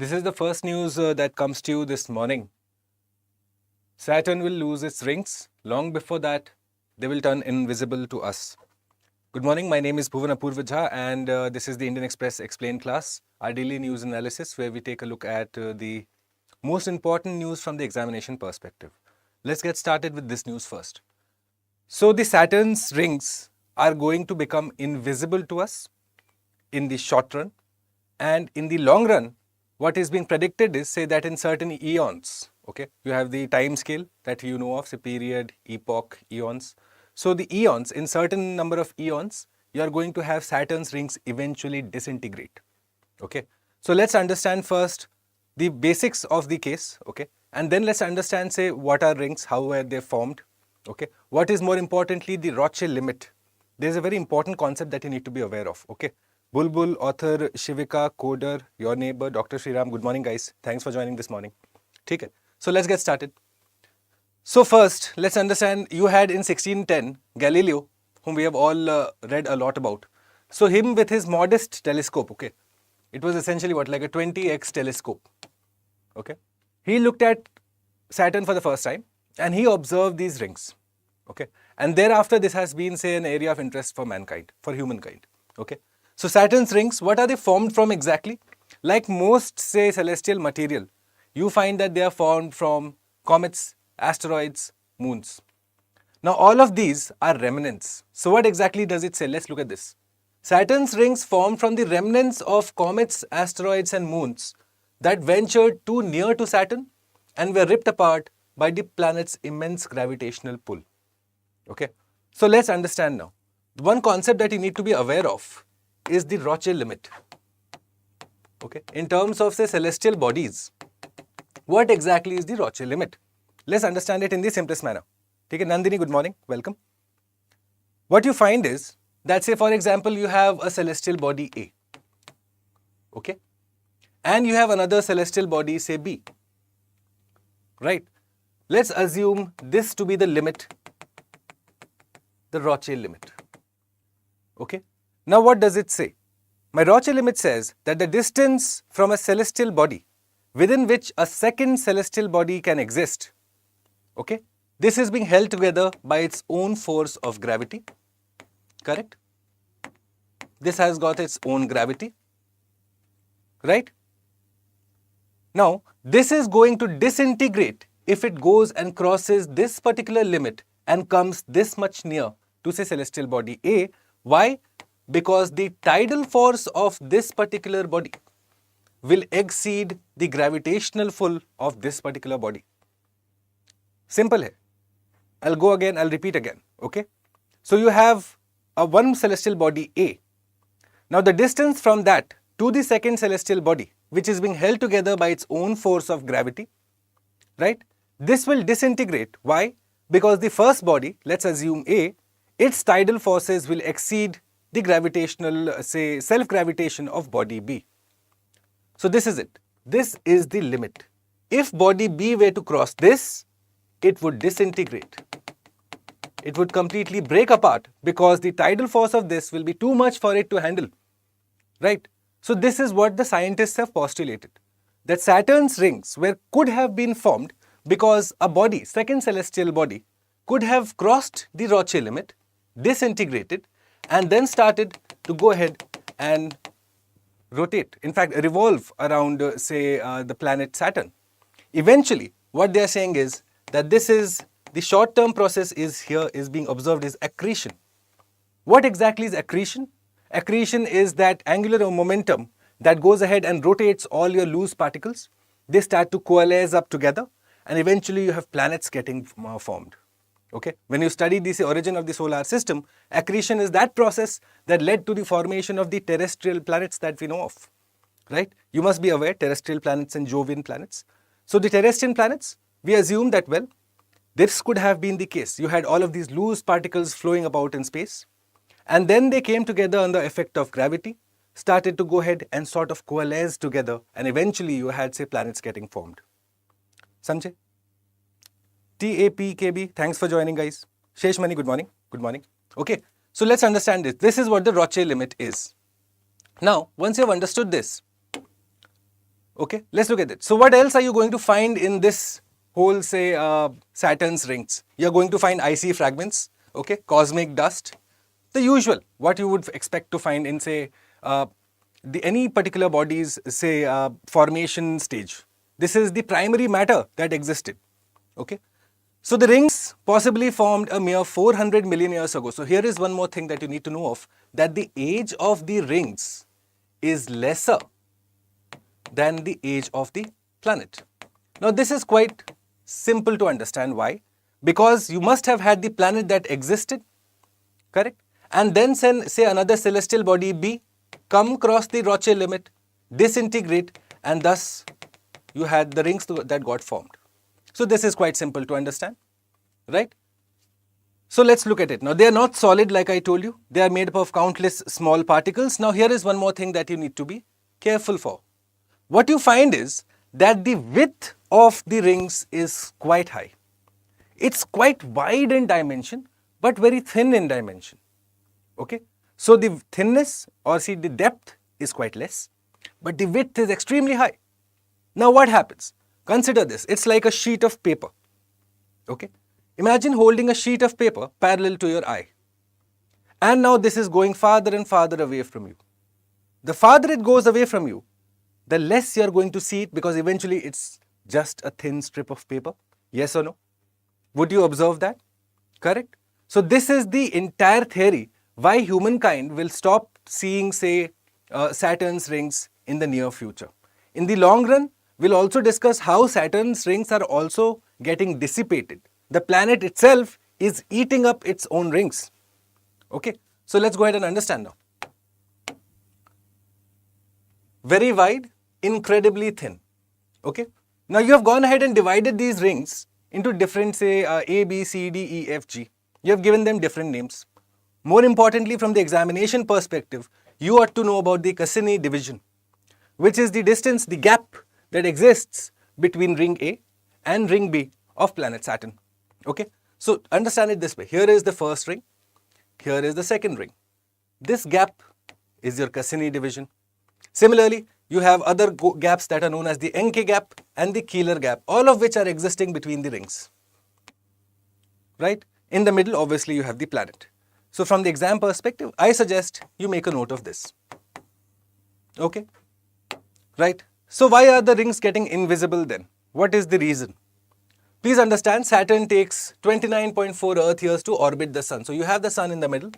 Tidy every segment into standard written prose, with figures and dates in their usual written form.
This is the first news that comes to you this morning. Saturn will lose its rings. Long before that, they will turn invisible to us. Good morning, my name is Bhuvan and this is the Indian Express Explained class, our daily news analysis where we take a look at the most important news from the examination perspective. Let's get started with this news first. So the Saturn's rings are going to become invisible to us in the short run, and in the long run, what is being predicted is, say, that in certain eons, okay, you have the time scale that you know of, say period, epoch, eons. So the eons, in certain number of eons, you are going to have Saturn's rings eventually disintegrate. Okay, so let's understand first the basics of the case, okay, and then let's understand, say, what are rings, how were they formed, okay, what is more importantly the Rothschild limit. There's a very important concept that you need to be aware of, okay. Bulbul, author, Shivika, coder, your neighbor, Dr. Sriram. Good morning, guys. Thanks for joining this morning. Okay. So let's get started. So first, let's understand, you had in 1610 Galileo, whom we have all read a lot about. So him with his modest telescope, okay. It was essentially what, like a 20x telescope, okay. He looked at Saturn for the first time and he observed these rings, okay. And thereafter, this has been, say, an area of interest for mankind, for humankind, okay. So Saturn's rings, what are they formed from exactly? Like most, say, celestial material, you find that they are formed from comets, asteroids, moons. Now all of these are remnants. So what exactly does it say? Let's look at this. Saturn's rings formed from the remnants of comets, asteroids and moons that ventured too near to Saturn and were ripped apart by the planet's immense gravitational pull. Okay, so let's understand now. One concept that you need to be aware of is the Rothschild limit. Okay, in terms of, say, celestial bodies, what exactly is the Rothschild limit? Let's understand it in the simplest manner. Okay, Nandini, good morning, welcome. What you find is that, say, for example, you have a celestial body A, okay, and you have another celestial body, say, B, right? Let's assume this to be the limit, the Rothschild limit, okay. Now what does it say? My Rothschild limit says that the distance from a celestial body within which a second celestial body can exist, okay, this is being held together by its own force of gravity, correct? This has got its own gravity, right? Now, this is going to disintegrate if it goes and crosses this particular limit and comes this much near to, say, celestial body A. Why? Because the tidal force of this particular body will exceed the gravitational pull of this particular body. Simple hai. I'll go again, I'll repeat again, okay. So you have a one celestial body A. Now the distance from that to the second celestial body, which is being held together by its own force of gravity, right? This will disintegrate. Why? Because the first body, let's assume A, its tidal forces will exceed the gravitational, say, self-gravitation of body B. So this is it. This is the limit. If body B were to cross this, it would disintegrate. It would completely break apart because the tidal force of this will be too much for it to handle, right? So this is what the scientists have postulated, that Saturn's rings could have been formed because a body, second celestial body, could have crossed the Rothschild limit, disintegrated, and then started to go ahead and rotate, in fact, revolve around, say, the planet Saturn. Eventually, what they are saying is that this is the short-term process is being observed is accretion. What exactly is accretion? Accretion is that angular momentum that goes ahead and rotates all your loose particles. They start to coalesce up together, and eventually you have planets getting formed. Okay, when you study the origin of the solar system, accretion is that process that led to the formation of the terrestrial planets that we know of, right? You must be aware, terrestrial planets and Jovian planets. So the terrestrial planets, we assume that, well, this could have been the case. You had all of these loose particles flowing about in space, and then they came together under effect of gravity, started to go ahead and sort of coalesce together, and eventually you had, say, planets getting formed. Samjhe? TAPKB, thanks for joining, guys. Sheshmani, good morning. Good morning. Okay, so let's understand this. This is what the Rothschild limit is. Now, once you have understood this, Okay, let's look at it. So what else are you going to find in this whole, say, Saturn's rings? You're going to find icy fragments, okay, cosmic dust, the usual, what you would expect to find in, say, any particular body's, say, formation stage. This is the primary matter that existed, okay. So the rings possibly formed a mere 400 million years ago. So here is one more thing that you need to know of, that the age of the rings is lesser than the age of the planet. Now this is quite simple to understand. Why? Because you must have had the planet that existed, correct? And then say another celestial body B come across the Roche limit, disintegrate, and thus you had the rings that got formed. So this is quite simple to understand, right? So let's look at it. Now they are not solid like I told you. They are made up of countless small particles. Now here is one more thing that you need to be careful for. What you find is that the width of the rings is quite high. It's quite wide in dimension, but very thin in dimension. Okay, so the thinness, or see, the depth is quite less, but the width is extremely high. Now what happens? Consider this. It's like a sheet of paper. Okay, imagine holding a sheet of paper parallel to your eye. And now this is going farther and farther away from you. The farther it goes away from you, the less you are going to see it, because eventually it's just a thin strip of paper. Yes or no? Would you observe that? Correct? So this is the entire theory why humankind will stop seeing, say, Saturn's rings in the near future. In the long run, we'll also discuss how Saturn's rings are also getting dissipated. The planet itself is eating up its own rings. Okay, so let's go ahead and understand now. Very wide, incredibly thin. Okay, now you have gone ahead and divided these rings into different, say, A, B, C, D, E, F, G. You have given them different names. More importantly, from the examination perspective, you ought to know about the Cassini division, which is the distance, the gap that exists between ring A and ring B of planet Saturn. Okay, so understand it this way. Here is the first ring. Here is the second ring. This gap is your Cassini division. Similarly, you have other gaps that are known as the Encke gap and the Keeler gap, all of which are existing between the rings. Right? In the middle, obviously, you have the planet. So from the exam perspective, I suggest you make a note of this. Okay? Right? So why are the rings getting invisible then? What is the reason? Please understand, Saturn takes 29.4 Earth years to orbit the Sun. So you have the Sun in the middle.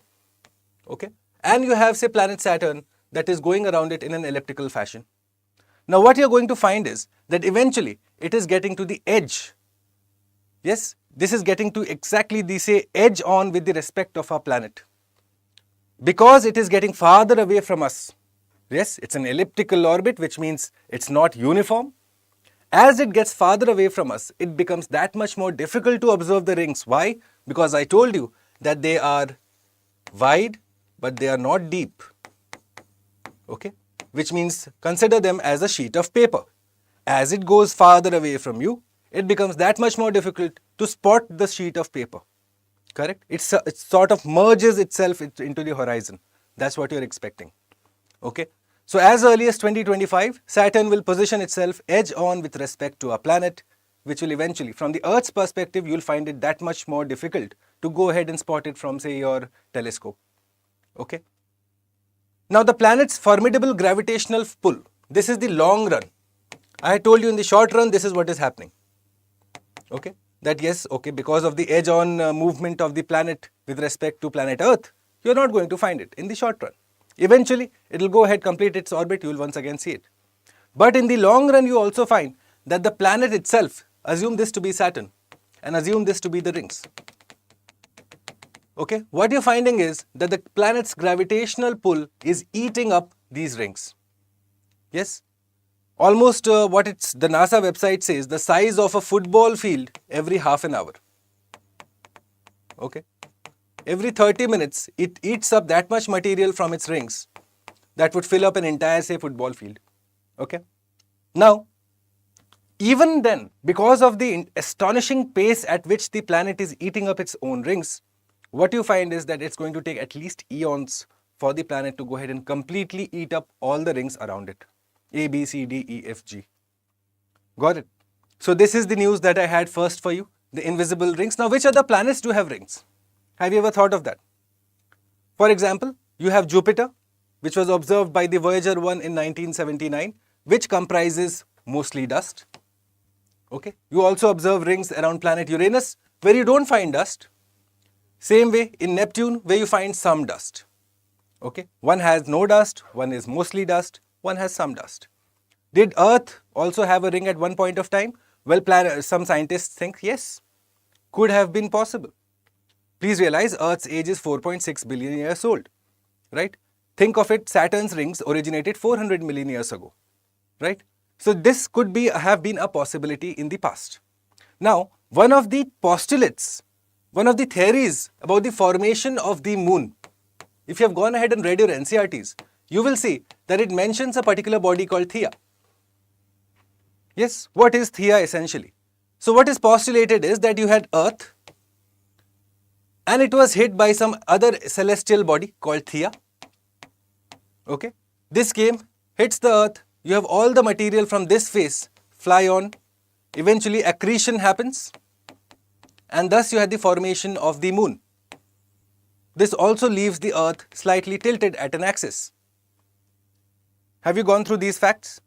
Okay? And you have, say, planet Saturn that is going around it in an elliptical fashion. Now what you're going to find is that eventually it is getting to the edge. Yes, this is getting to exactly the, say, edge on with the respect of our planet. Because it is getting farther away from us. Yes, it's an elliptical orbit, which means it's not uniform. As it gets farther away from us, it becomes that much more difficult to observe the rings. Why? Because I told you that they are wide, but they are not deep. Okay, which means consider them as a sheet of paper. As it goes farther away from you, it becomes that much more difficult to spot the sheet of paper. Correct? It sort of merges itself into the horizon. That's what you're expecting. Okay. So as early as 2025, Saturn will position itself edge on with respect to our planet, which will eventually, from the Earth's perspective, you'll find it that much more difficult to go ahead and spot it from, say, your telescope. Okay. Now the planet's formidable gravitational pull, this is the long run. I told you in the short run, this is what is happening. Okay, that yes, okay, because of the edge on movement of the planet with respect to planet Earth, you're not going to find it in the short run. Eventually, it will go ahead, complete its orbit, you will once again see it. But in the long run, you also find that the planet itself, assume this to be Saturn and assume this to be the rings. Okay, what you're finding is that the planet's gravitational pull is eating up these rings. Yes, almost what the NASA website says, the size of a football field every half an hour. Okay, every 30 minutes, it eats up that much material from its rings that would fill up an entire, say, football field. Okay, now, even then, because of the astonishing pace at which the planet is eating up its own rings, what you find is that it's going to take at least eons for the planet to go ahead and completely eat up all the rings around it. A, B, C, D, E, F, G. Got it. So this is the news that I had first for you, the invisible rings. Now, which other planets do have rings? Have you ever thought of that? For example, you have Jupiter, which was observed by the Voyager 1 in 1979, which comprises mostly dust. Okay. You also observe rings around planet Uranus, where you don't find dust. Same way in Neptune, where you find some dust. Okay. One has no dust, one is mostly dust, one has some dust. Did Earth also have a ring at one point of time? Well, some scientists think yes, could have been possible. Please realize Earth's age is 4.6 billion years old, right? Think of it, Saturn's rings originated 400 million years ago, right? So this could have been a possibility in the past. Now, one of the postulates, one of the theories about the formation of the moon, if you have gone ahead and read your NCERTs, you will see that it mentions a particular body called Theia. Yes, what is Theia essentially? So what is postulated is that you had Earth and it was hit by some other celestial body called Theia. Okay, this hits the Earth, you have all the material from this phase fly on, eventually accretion happens, and thus you had the formation of the moon. This also leaves the Earth slightly tilted at an axis. Have you gone through these facts?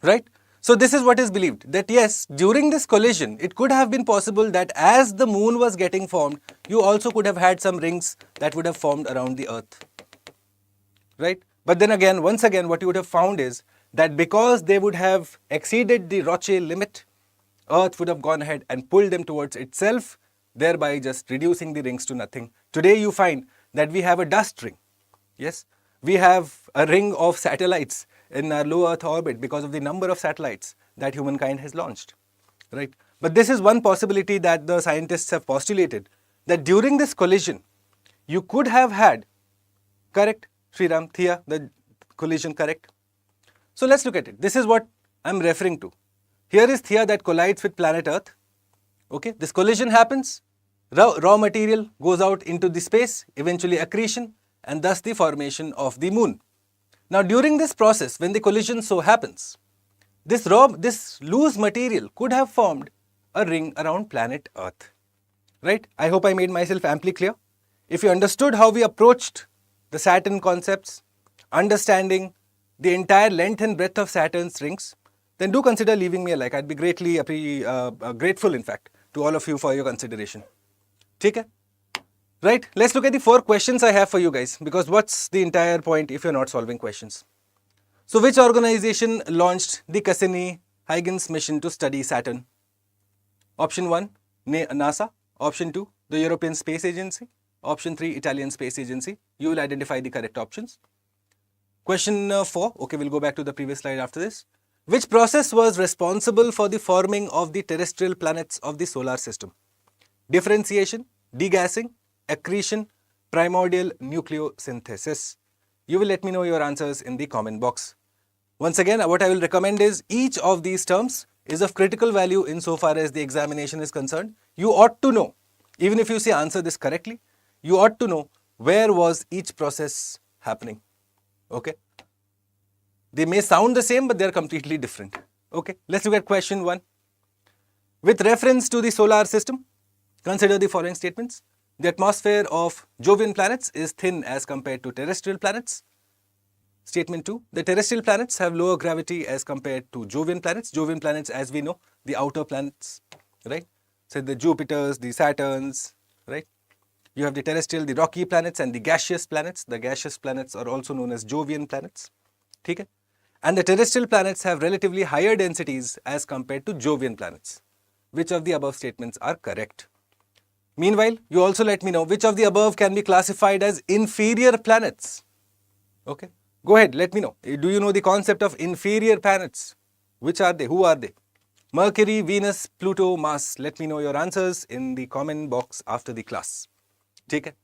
Right? So this is what is believed, that yes, during this collision, it could have been possible that as the moon was getting formed, you also could have had some rings that would have formed around the Earth. Right? But then again, once again, what you would have found is that because they would have exceeded the Roche limit, Earth would have gone ahead and pulled them towards itself, thereby just reducing the rings to nothing. Today you find that we have a dust ring. Yes, we have a ring of satellites in our low Earth orbit because of the number of satellites that humankind has launched. Right? But this is one possibility that the scientists have postulated, that during this collision, you could have had, correct, Sriram, Theia, the collision, correct? So let's look at it. This is what I'm referring to. Here is Theia that collides with planet Earth. Okay, this collision happens, raw material goes out into the space, eventually accretion, and thus the formation of the moon. Now during this process, when the collision so happens, this loose material could have formed a ring around planet Earth. Right? I hope I made myself amply clear. If you understood how we approached the Saturn concepts, understanding the entire length and breadth of Saturn's rings, then do consider leaving me a like. I'd be greatly grateful, in fact, to all of you for your consideration. Okay? Right? Let's look at the 4 questions I have for you guys, because what's the entire point if you're not solving questions? So which organization launched the Cassini-Huygens mission to study Saturn? Option 1, NASA. Option 2, the European Space Agency. Option 3, Italian Space Agency. You will identify the correct options. Question 4, okay, we'll go back to the previous slide after this. Which process was responsible for the forming of the terrestrial planets of the solar system? Differentiation, degassing, accretion, primordial nucleosynthesis. You will let me know your answers in the comment box. Once again, what I will recommend is each of these terms is of critical value insofar as the examination is concerned. You ought to know, even if you say answer this correctly, you ought to know where was each process happening. Okay? They may sound the same, but they are completely different. Okay? Let's look at question 1. With reference to the solar system, consider the following statements. The atmosphere of Jovian planets is thin as compared to terrestrial planets. Statement 2. The terrestrial planets have lower gravity as compared to Jovian planets. Jovian planets, as we know, the outer planets, right? So the Jupiters, the Saturns, right? You have the terrestrial, the rocky planets and the gaseous planets. The gaseous planets are also known as Jovian planets. Okay? And the terrestrial planets have relatively higher densities as compared to Jovian planets. Which of the above statements are correct? Meanwhile, you also let me know which of the above can be classified as inferior planets. Okay? Go ahead, let me know. Do you know the concept of inferior planets? Which are they? Who are they? Mercury, Venus, Pluto, Mars. Let me know your answers in the comment box after the class. Take it.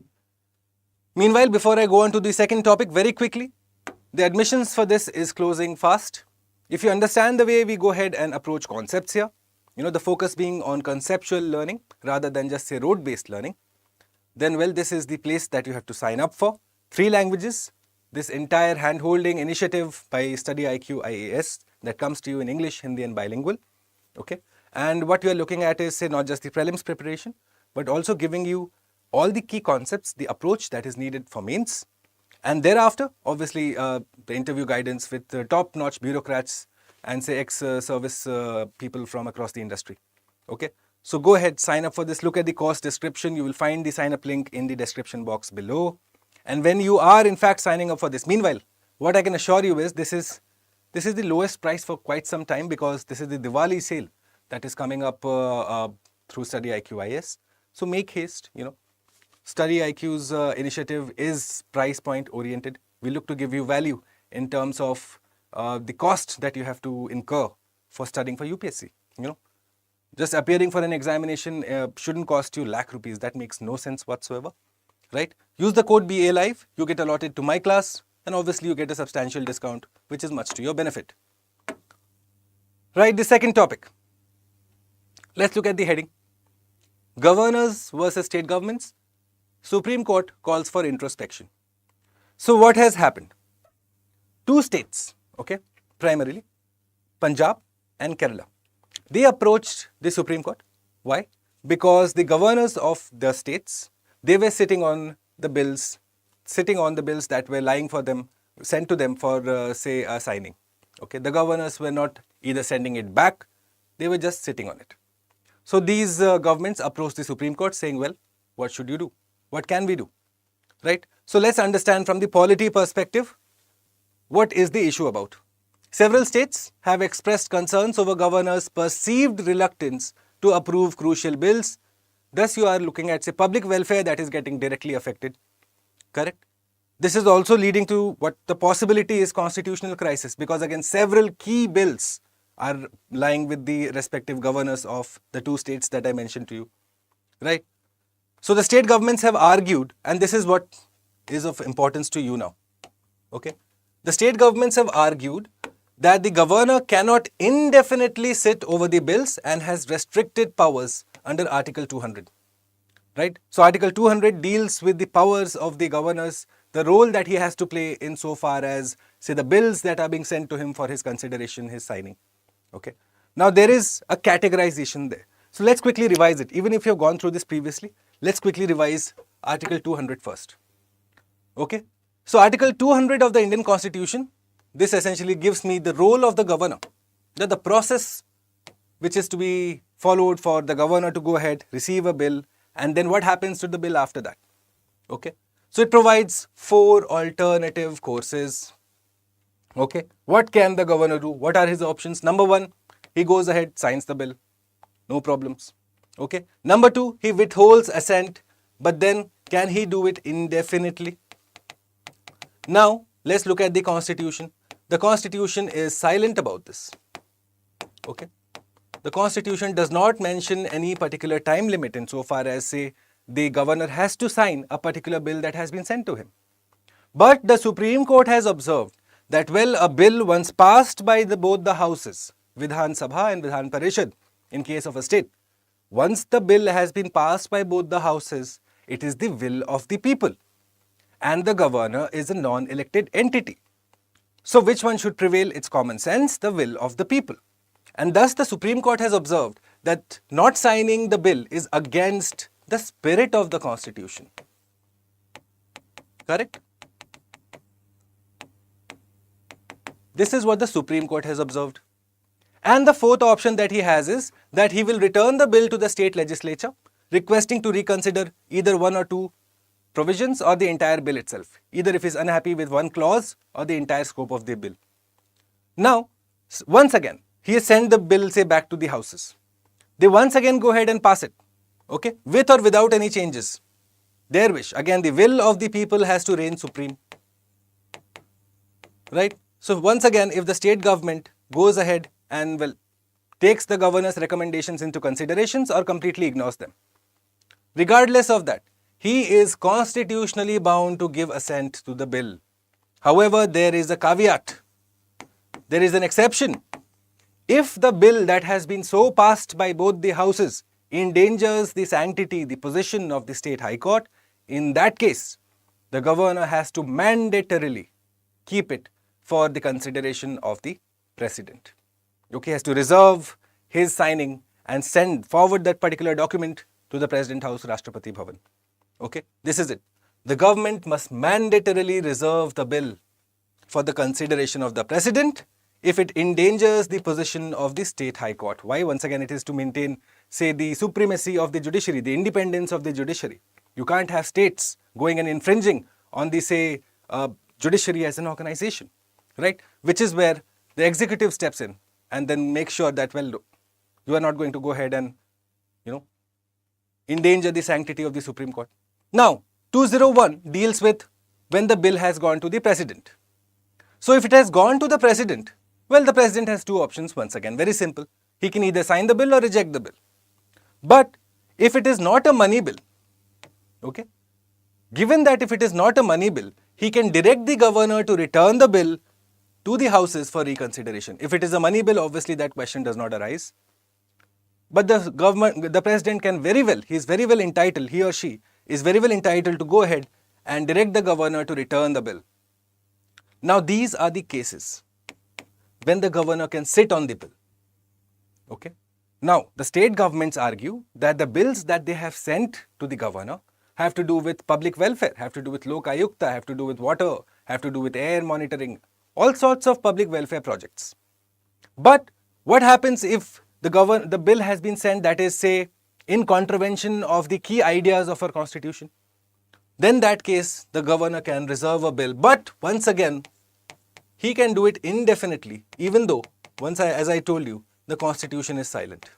Meanwhile, before I go on to the second topic, very quickly, the admissions for this is closing fast. If you understand the way we go ahead and approach concepts here, the focus being on conceptual learning rather than just say rote-based learning, then well, this is the place that you have to sign up for. 3 languages, this entire hand-holding initiative by StudyIQ IAS that comes to you in English, Hindi and bilingual. Okay, and what you are looking at is, say, not just the prelims preparation, but also giving you all the key concepts, the approach that is needed for mains, and thereafter, obviously, the interview guidance with top-notch bureaucrats and, say, ex-service people from across the industry. Okay, so go ahead, sign up for this. Look at the course description. You will find the sign-up link in the description box below. And when you are, in fact, signing up for this, meanwhile, what I can assure you is this is the lowest price for quite some time, because this is the Diwali sale that is coming up through StudyIQ IAS. So make haste, StudyIQ's initiative is price point oriented. We look to give you value in terms of the cost that you have to incur for studying for UPSC. Just appearing for an examination shouldn't cost you lakh rupees. That makes no sense whatsoever, right? Use the code BALIVE. You get allotted to my class, and obviously you get a substantial discount, which is much to your benefit. Right, the second topic. Let's look at the heading. Governors versus state governments. Supreme Court calls for introspection. So what has happened? Two states, okay, primarily, Punjab and Kerala. They approached the Supreme Court. Why? Because the governors of the states, they were sitting on the bills that were lying for them, sent to them for, say, signing. Okay, the governors were not either sending it back, they were just sitting on it. So these governments approached the Supreme Court saying, well, what should you do? What can we do? Right? So let's understand from the polity perspective, what is the issue about? Several states have expressed concerns over governors' perceived reluctance to approve crucial bills. Thus, you are looking at, say, public welfare that is getting directly affected. Correct? This is also leading to what the possibility is constitutional crisis, because again, several key bills are lying with the respective governors of the two states that I mentioned to you. Right? So the state governments have argued, and this is what is of importance to you now. Okay? The state governments have argued that the governor cannot indefinitely sit over the bills and has restricted powers under Article 200. Right? So Article 200 deals with the powers of the governors, the role that he has to play in so far as, say, the bills that are being sent to him for his consideration, his signing. Okay? Now there is a categorization there. So let's quickly revise it. Even if you have gone through this previously, let's quickly revise Article 200 first. Okay? So Article 200 of the Indian Constitution, this essentially gives me the role of the governor, that the process which is to be followed for the governor to go ahead, receive a bill, and then what happens to the bill after that. Okay? So it provides 4 alternative courses. Okay? What can the governor do? What are his options? Number 1, he goes ahead, signs the bill. No problems. Okay? Number 2, he withholds assent, but then can he do it indefinitely? Now, let's look at the Constitution. The Constitution is silent about this. Okay? The Constitution does not mention any particular time limit insofar as, say, the governor has to sign a particular bill that has been sent to him. But the Supreme Court has observed that, well, a bill once passed by both the houses, Vidhan Sabha and Vidhan Parishad, in case of a state, once the bill has been passed by both the houses, it is the will of the people. And the governor is a non-elected entity. So which one should prevail? It's common sense, the will of the people. And thus the Supreme Court has observed that not signing the bill is against the spirit of the Constitution. Correct? This is what the Supreme Court has observed. And the fourth option that he has is that he will return the bill to the state legislature, requesting to reconsider either 1 or 2 provisions or the entire bill itself, either if he is unhappy with one clause or the entire scope of the bill. Now, once again, he has sent the bill, say, back to the houses. They once again go ahead and pass it, okay, with or without any changes. Their wish. Again, the will of the people has to reign supreme. Right? So once again, if the state government goes ahead and, well, takes the governor's recommendations into considerations or completely ignores them, regardless of that, he is constitutionally bound to give assent to the bill. However, there is a caveat. There is an exception. If the bill that has been so passed by both the houses endangers the sanctity, the position of the state high court, in that case, the governor has to mandatorily keep it for the consideration of the president. Okay, has to reserve his signing and send forward that particular document to the President House, Rashtrapati Bhavan. Okay, this is it. The government must mandatorily reserve the bill for the consideration of the president if it endangers the position of the state high court. Why? Once again, it is to maintain, say, the supremacy of the judiciary, the independence of the judiciary. You can't have states going and infringing on the, say, judiciary as an organization, right? Which is where the executive steps in and then make sure that, well, you are not going to go ahead and, endanger the sanctity of the Supreme Court. Now, 201 deals with when the bill has gone to the president. So if it has gone to the president, well, the president has two options once again, very simple. He can either sign the bill or reject the bill. But if it is not a money bill, okay, given that if it is not a money bill, he can direct the governor to return the bill to the houses for reconsideration. If it is a money bill, obviously that question does not arise. But the president can very well, he is very well entitled, he or she is very well entitled to go ahead and direct the governor to return the bill. Now, these are the cases when the governor can sit on the bill. Okay. Now, the state governments argue that the bills that they have sent to the governor have to do with public welfare, have to do with Lok Ayukta, have to do with water, have to do with air monitoring, all sorts of public welfare projects. But what happens if the bill has been sent that is, say, in contravention of the key ideas of our constitution? Then that case, the governor can reserve a bill. But once again, he can do it indefinitely, even though, as I told you, the constitution is silent.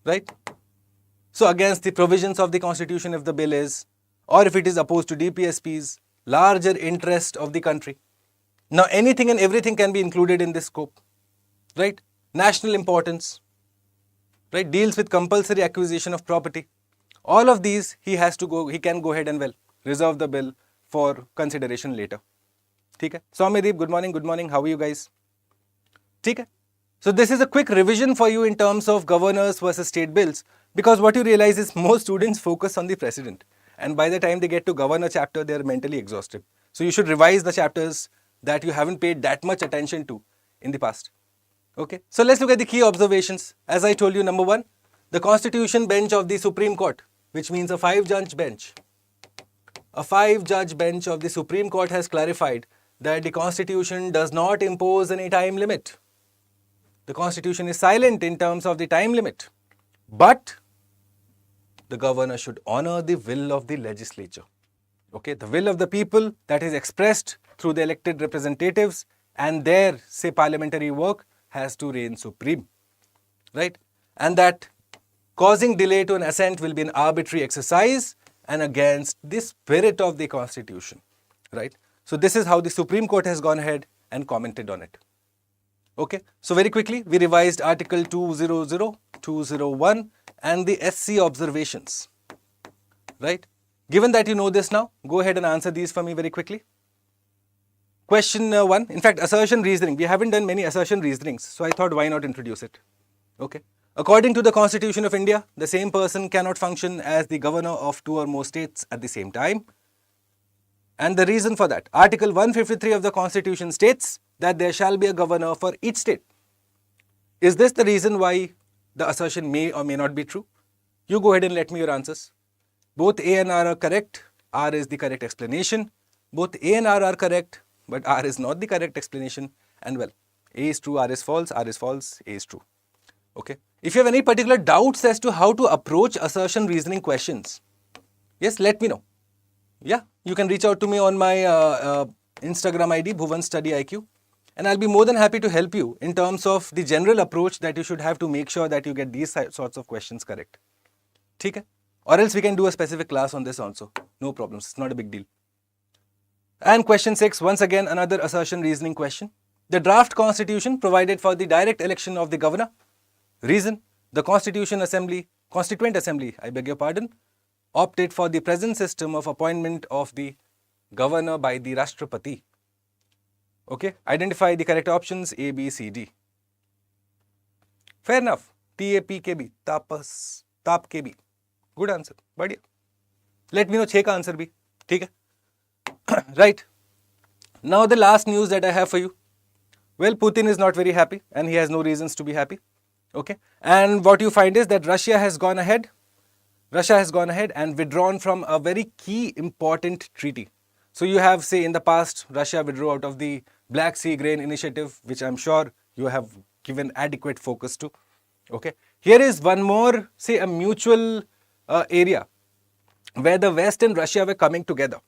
Right? So against the provisions of the constitution, if the bill is, or if it is opposed to DPSP's larger interest of the country. Now anything and everything can be included in this scope. Right? National importance. Right? Deals with compulsory acquisition of property. All of these, he can go ahead and, well, reserve the bill for consideration later. Okay? Soumyadeep, good morning, how are you guys? Okay? So this is a quick revision for you in terms of governors versus state bills, because what you realize is most students focus on the president, and by the time they get to governor chapter, they are mentally exhausted. So you should revise the chapters that you haven't paid that much attention to in the past. Okay? So let's look at the key observations. As I told you, number one, the constitution bench of the Supreme Court, which means a 5-judge bench. A 5-judge bench of the Supreme Court has clarified that the constitution does not impose any time limit. The constitution is silent in terms of the time limit. But the governor should honor the will of the legislature. Okay, the will of the people that is expressed through the elected representatives, and their, say, parliamentary work has to reign supreme. Right? And that causing delay to an assent will be an arbitrary exercise and against the spirit of the constitution. Right? So this is how the Supreme Court has gone ahead and commented on it. Okay, so very quickly, we revised Article 200, 201 and the SC observations. Right? Given that you know this now, go ahead and answer these for me very quickly. Question 1, in fact, assertion reasoning. We haven't done many assertion reasonings, so I thought why not introduce it. Okay. According to the Constitution of India, the same person cannot function as the governor of 2 or more states at the same time. And the reason for that, Article 153 of the Constitution states that there shall be a governor for each state. Is this the reason why the assertion may or may not be true? You go ahead and let me your answers. Both A and R are correct. R is the correct explanation. Both A and R are correct, but R is not the correct explanation. And well, A is true, R is false, A is true. Okay. If you have any particular doubts as to how to approach assertion reasoning questions, yes, let me know. Yeah, you can reach out to me on my Instagram ID, Bhuvan StudyIQ, and I'll be more than happy to help you in terms of the general approach that you should have to make sure that you get these sorts of questions correct. Okay? Or else we can do a specific class on this also. No problems. It's not a big deal. And question 6, once again, another assertion reasoning question. The draft constitution provided for the direct election of the governor. Reason, the Constituent Assembly, opted for the present system of appointment of the governor by the Rashtrapati. Okay, identify the correct options A, B, C, D. Fair enough. TAPKB, Tapas, TAPKB. Good answer. Badhiya. Let me know 6 का answer भी. ठीक है? Right. Now the last news that I have for you. Well, Putin is not very happy and he has no reasons to be happy. Okay. And what you find is that Russia has gone ahead and withdrawn from a very key important treaty. So you have, say, in the past, Russia withdrew out of the Black Sea Grain Initiative, which I'm sure you have given adequate focus to. Okay. Here is one more, say, a mutual area where the West and Russia were coming together.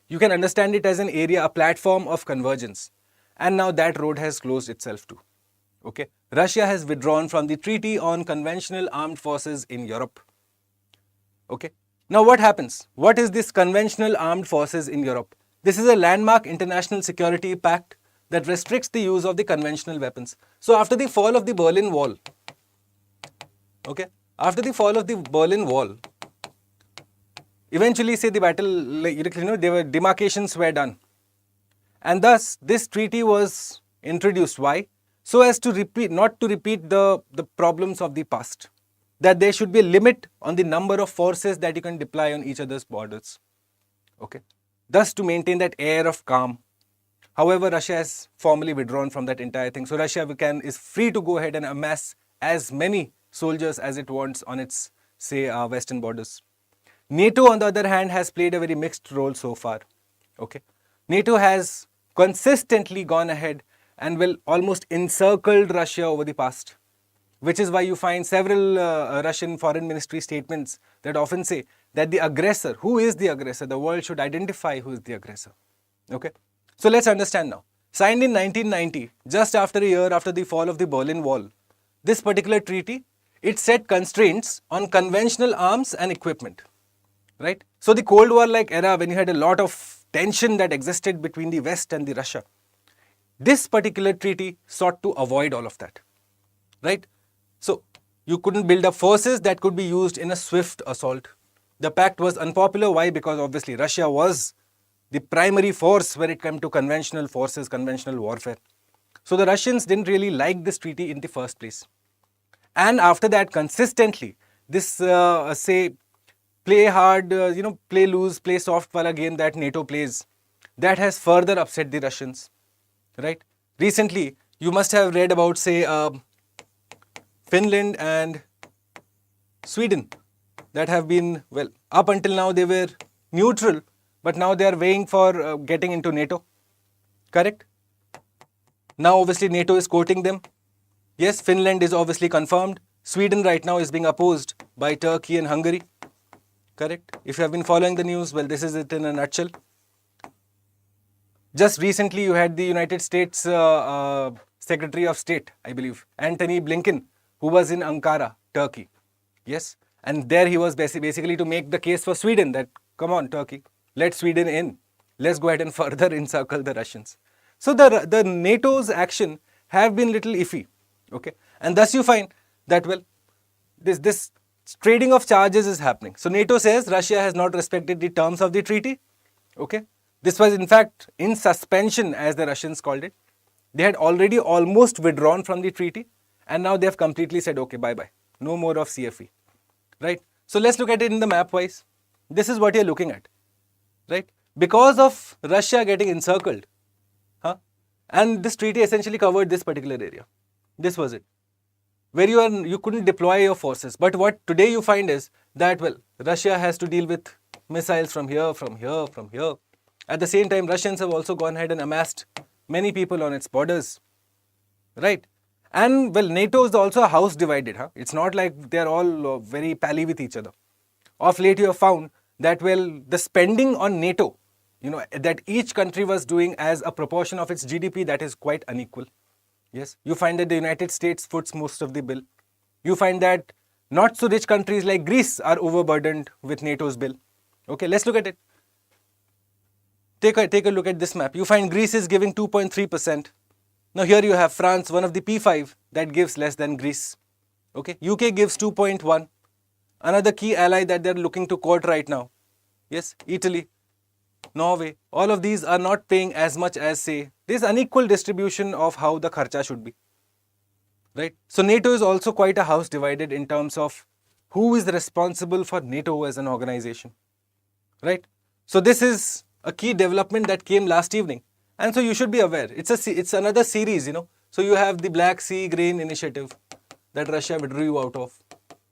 You can understand it as an area, a platform of convergence. And now that road has closed itself too. Okay. Russia has withdrawn from the Treaty on Conventional Armed Forces in Europe. Okay. Now what happens? What is this Conventional Armed Forces in Europe? This is a landmark international security pact that restricts the use of the conventional weapons. So after the fall of the Berlin Wall, okay, after the fall of the Berlin Wall, eventually, say, the battle, there were demarcations were done. And thus, this treaty was introduced. Why? So as to not to repeat the problems of the past. That there should be a limit on the number of forces that you can deploy on each other's borders. Okay. Thus, to maintain that air of calm. However, Russia has formally withdrawn from that entire thing. So Russia is free to go ahead and amass as many soldiers as it wants on its, say, western borders. NATO, on the other hand, has played a very mixed role so far. Okay. NATO has consistently gone ahead and almost encircled Russia over the past. Which is why you find several Russian foreign ministry statements that often say that the aggressor, who is the aggressor? The world should identify who is the aggressor. Okay. So let's understand now. Signed in 1990, just after a year after the fall of the Berlin Wall, this particular treaty, it set constraints on conventional arms and equipment. Right? So the Cold War-like era, when you had a lot of tension that existed between the West and the Russia, this particular treaty sought to avoid all of that. Right? So you couldn't build up forces that could be used in a swift assault. The pact was unpopular. Why? Because obviously Russia was the primary force when it came to conventional forces, conventional warfare. So the Russians didn't really like this treaty in the first place. And after that, consistently, this, say, play hard, play loose, play soft wala game that NATO plays, that has further upset the Russians. Right? Recently, you must have read about, say, Finland and Sweden that have been, up until now they were neutral, but now they are weighing for getting into NATO. Correct? Now obviously NATO is courting them. Yes, Finland is obviously confirmed. Sweden right now is being opposed by Turkey and Hungary. Correct? If you have been following the news, this is it in a nutshell. Just recently you had the United States Secretary of State, I believe, Antony Blinken, who was in Ankara, Turkey. Yes. And there he was basically to make the case for Sweden that, come on, Turkey, let Sweden in. Let's go ahead and further encircle the Russians. So the NATO's action have been little iffy. Okay. And thus you find that, this trading of charges is happening. So NATO says Russia has not respected the terms of the treaty. Okay. This was in fact in suspension, as the Russians called it. They had already almost withdrawn from the treaty. And now they have completely said, okay, bye-bye. No more of CFE. Right? So let's look at it in the map wise. This is what you're looking at. Right? Because of Russia getting encircled, and this treaty essentially covered this particular area. This was it. Where you couldn't deploy your forces. But what today you find is that, Russia has to deal with missiles from here, from here, from here. At the same time, Russians have also gone ahead and amassed many people on its borders. Right? And NATO is also a house divided. It's not like they're all very pally with each other. Of late you have found that, the spending on NATO, that each country was doing as a proportion of its GDP, that is quite unequal. Yes. You find that the United States foots most of the bill. You find that not so rich countries like Greece are overburdened with NATO's bill. Okay, let's look at it. Take a look at this map. You find Greece is giving 2.3%. Now here you have France, one of the P5 that gives less than Greece. Okay, UK gives 2.1. Another key ally that they're looking to court right now. Yes, Italy, Norway, all of these are not paying as much as, say, there's unequal distribution of how the kharcha should be. Right? So NATO is also quite a house divided in terms of who is responsible for NATO as an organization. Right? So this is a key development that came last evening. And so you should be aware. It's another series, you know. So you have the Black Sea Grain Initiative that Russia withdrew out of.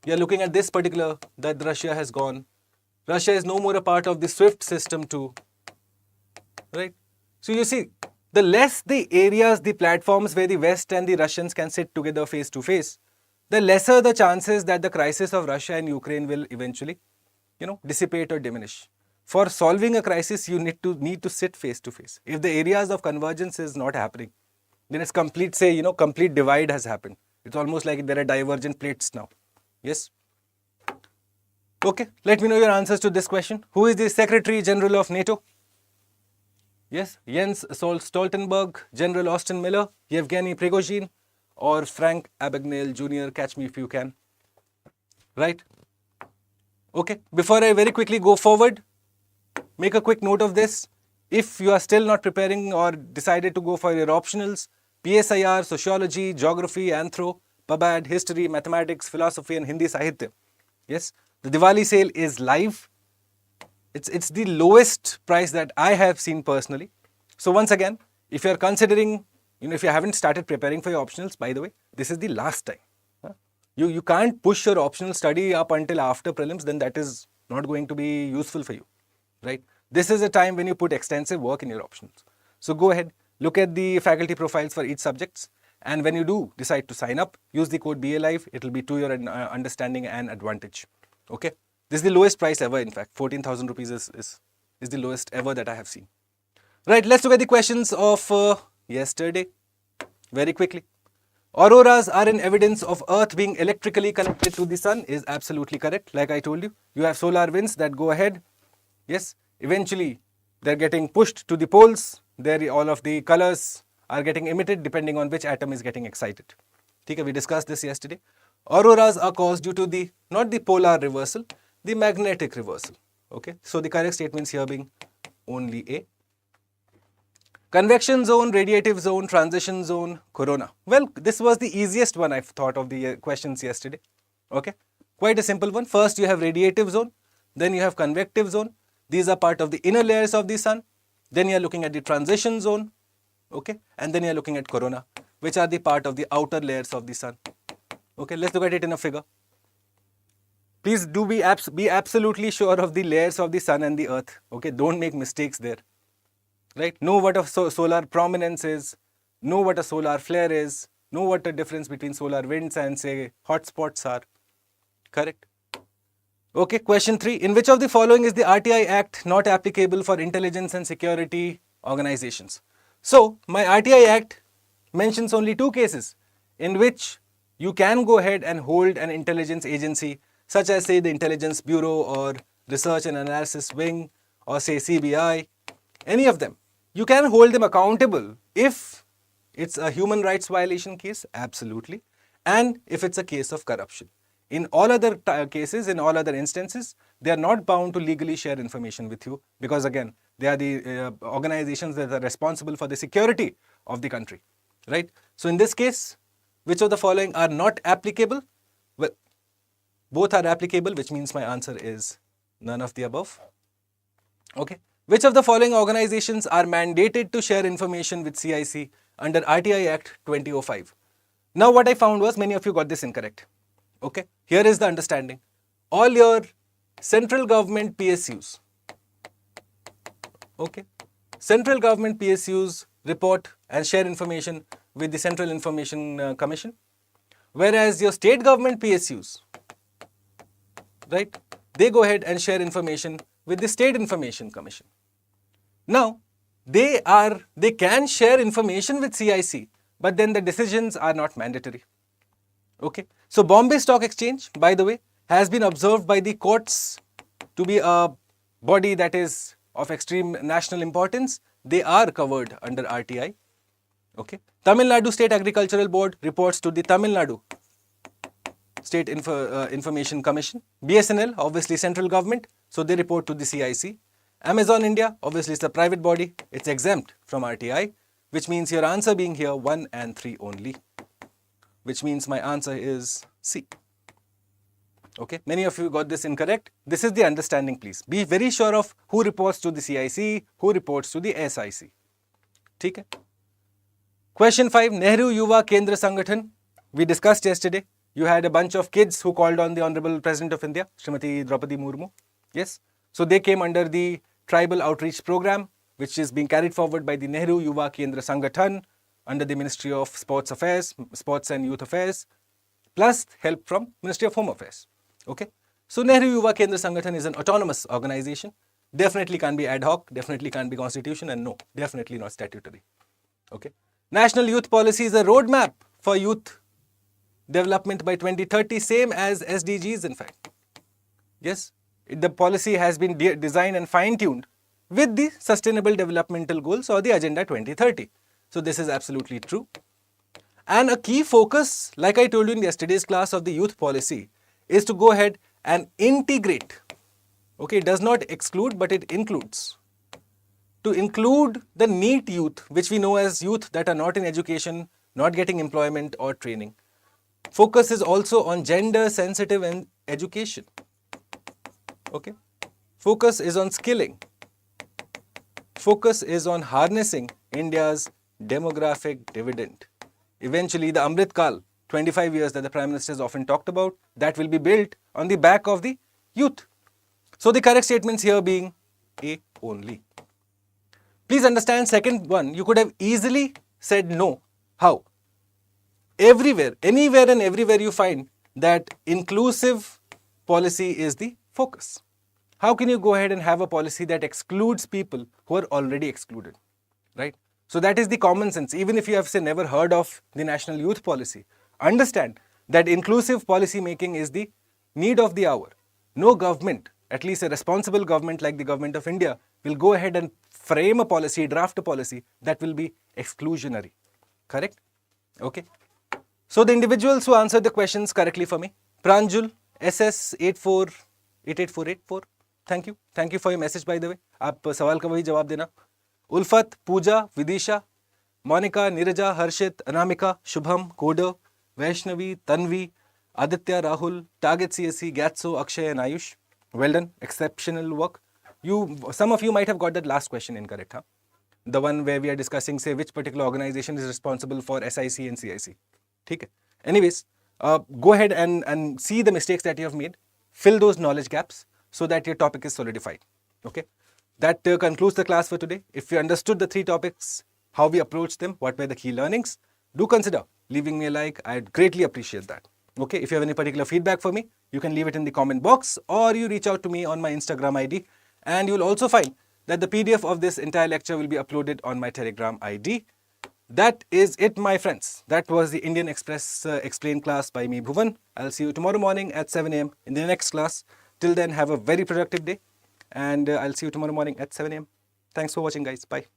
You're looking at this particular, that Russia has gone. Russia is no more a part of the SWIFT system too, right? So you see, the less the areas, the platforms where the West and the Russians can sit together face to face, the lesser the chances that the crisis of Russia and Ukraine will eventually, you know, dissipate or diminish. For solving a crisis, you need to sit face to face. If the areas of convergence is not happening, then it's complete, say, you know, complete divide has happened. It's almost like there are divergent plates now. Yes? Okay, let me know your answers to this question. Who is the Secretary General of NATO? Yes, Jens Stoltenberg, General Austin Miller, Yevgeny Prigozhin, or Frank Abagnale Jr. Catch me if you can. Right? Okay, before I very quickly go forward, make a quick note of this. If you are still not preparing or decided to go for your optionals, PSIR, Sociology, Geography, Anthro, PubAd, History, Mathematics, Philosophy and Hindi Sahitya. Yes, the Diwali sale is live. It's the lowest price that I have seen personally. So once again, if you are considering, you know, if you haven't started preparing for your optionals, by the way, this is the last time. You can't push your optional study up until after prelims, then that is not going to be useful for you, right? This is a time when you put extensive work in your optionals. So go ahead, look at the faculty profiles for each subjects, and when you do decide to sign up, use the code BALIVE. It will be to your understanding and advantage. Okay, this is the lowest price ever. In fact, 14,000 rupees is the lowest ever that I have seen. Right, let's look at the questions of yesterday very quickly. Auroras are an evidence of Earth being electrically connected to the sun is absolutely correct. Like I told you, you have solar winds that go ahead. Yes, eventually they're getting pushed to the poles. There all of the colors are getting emitted depending on which atom is getting excited. Okay, we discussed this yesterday. Auroras are caused due to the, not the polar reversal, the magnetic reversal. Okay, so the correct statements here being only A. Convection zone, radiative zone, transition zone, corona. Well, this was the easiest one I've thought of the questions yesterday. Okay, quite a simple one. First you have radiative zone, then you have convective zone. These are part of the inner layers of the sun. Then you are looking at the transition zone. Okay, and then you are looking at corona, which are the part of the outer layers of the sun. Okay, let's look at it in a figure. Please do be absolutely sure of the layers of the sun and the earth. Okay, don't make mistakes there. Right? Know what a solar prominence is, know what a solar flare is, know what the difference between solar winds and say hotspots are. Correct? Okay, question 3. In which of the following is the RTI Act not applicable for intelligence and security organizations? So, my RTI Act mentions only 2 cases in which you can go ahead and hold an intelligence agency such as say the Intelligence Bureau or Research and Analysis Wing or say CBI, any of them. You can hold them accountable if it's a human rights violation case, absolutely, and if it's a case of corruption. In all other cases, in all other instances, they are not bound to legally share information with you because again, they are the organizations that are responsible for the security of the country, right? So in this case, which of the following are not applicable? Well, both are applicable, which means my answer is none of the above. Okay. Which of the following organizations are mandated to share information with CIC under RTI Act 2005? Now what I found was many of you got this incorrect. Okay, here is the understanding. All your central government PSUs, okay, central government PSUs report and share information with the Central Information Commission, whereas your state government PSUs, right, they go ahead and share information with the State Information Commission. Now, they can share information with CIC, but then the decisions are not mandatory. Okay. So, Bombay Stock Exchange, by the way, has been observed by the courts to be a body that is of extreme national importance. They are covered under RTI. Okay. Tamil Nadu State Agricultural Board reports to the Tamil Nadu State Information Commission. BSNL, obviously central government, so they report to the CIC. Amazon India, obviously it's a private body, it's exempt from RTI, which means your answer being here 1 and 3 only, which means my answer is C. Okay, many of you got this incorrect. This is the understanding, please. Be very sure of who reports to the CIC, who reports to the SIC. ठीक है. Question 5, Nehru Yuva Kendra Sangathan. We discussed yesterday. You had a bunch of kids who called on the Honorable President of India, Srimati Draupadi Murmu. Yes. So they came under the Tribal Outreach Program, which is being carried forward by the Nehru Yuva Kendra Sangathan under the Ministry of Sports Affairs, Sports and Youth Affairs, plus help from Ministry of Home Affairs. Okay. So Nehru Yuva Kendra Sangathan is an autonomous organization. Definitely can't be ad hoc, definitely can't be constitution, and no, definitely not statutory. Okay. National Youth Policy is a roadmap for youth development by 2030, same as SDGs in fact. Yes, the policy has been designed and fine-tuned with the Sustainable Developmental Goals or the Agenda 2030. So this is absolutely true. And a key focus, like I told you in yesterday's class of the youth policy, is to go ahead and integrate. Okay, it does not exclude, but it includes. To include the NEET youth, which we know as youth that are not in education, not getting employment or training. Focus is also on gender sensitive education. Okay. Focus is on skilling. Focus is on harnessing India's demographic dividend. Eventually, the Amrit Kal, 25 years that the Prime Minister has often talked about, that will be built on the back of the youth. So the correct statements here being A only. Please understand, second one, you could have easily said no. How? Everywhere, anywhere and everywhere you find that inclusive policy is the focus. How can you go ahead and have a policy that excludes people who are already excluded, right? So that is the common sense. Even if you have, say, never heard of the National Youth Policy, understand that inclusive policy making is the need of the hour. No government, at least a responsible government like the government of India, will go ahead and frame a policy, draft a policy that will be exclusionary. Correct? Okay. So the individuals who answered the questions correctly for me, Pranjul, SS848884, thank you. Thank you for your message, by the way. आप सवाल का वही जवाब देना. Ulfat, Pooja, Vidisha, Monica, Niraja, Harshit, Anamika, Shubham, Koder, Vaishnavi, Tanvi, Aditya, Rahul, Target CSC, Gatso, Akshay and Ayush. Well done. Exceptional work. Some of you might have got that last question incorrect, huh? The one where we are discussing, say, which particular organization is responsible for SIC and CIC. Okay. Anyways, go ahead and see the mistakes that you have made. Fill those knowledge gaps so that your topic is solidified. Okay. That concludes the class for today. If you understood the 3 topics, how we approach them, what were the key learnings, do consider leaving me a like. I'd greatly appreciate that. Okay. If you have any particular feedback for me, you can leave it in the comment box or you reach out to me on my Instagram ID. And you'll also find that the PDF of this entire lecture will be uploaded on my Telegram ID. That is it, my friends. That was the Indian Express Explain class by me, Bhuvan. I'll see you tomorrow morning at 7 a.m. in the next class. Till then, have a very productive day. And I'll see you tomorrow morning at 7 a.m. Thanks for watching, guys. Bye.